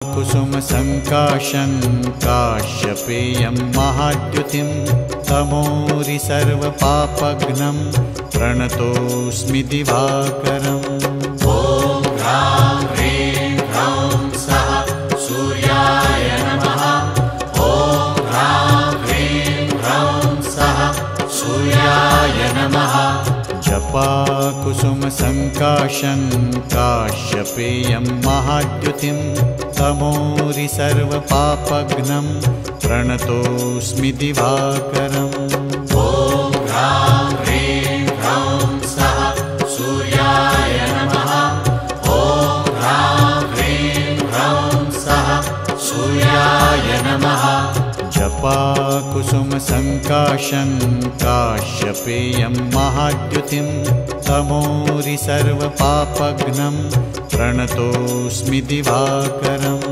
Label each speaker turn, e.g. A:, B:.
A: कुसुमसङ्काशं काश्यपेयं महाद्युतिं तमोरि सर्वपापघ्नं प्रणतोऽस्मि दिवाकरम्। ॐ ह्रां ह्रीं ह्रौं सः सूर्याय नमः। ॐ ह्रां ह्रीं ह्रौं सः सूर्याय नमः। जपाकुसुमसङ्काशं काश्यपेयं महाद्युतिं तमोरि सर्वपापघ्नं प्रणतोऽस्मि दिवाकरम्। ॐ ह्रां ह्रीं ह्रौं सः सूर्याय नमः। ॐ ह्रां ह्रीं ह्रौं सः सूर्याय नमः। जपाकुसुमसङ्काशं काश्यपेयं महाद्युतिं तमोरि सर्वपापघ्नं प्रणतोऽस्मि दिवाकरम्।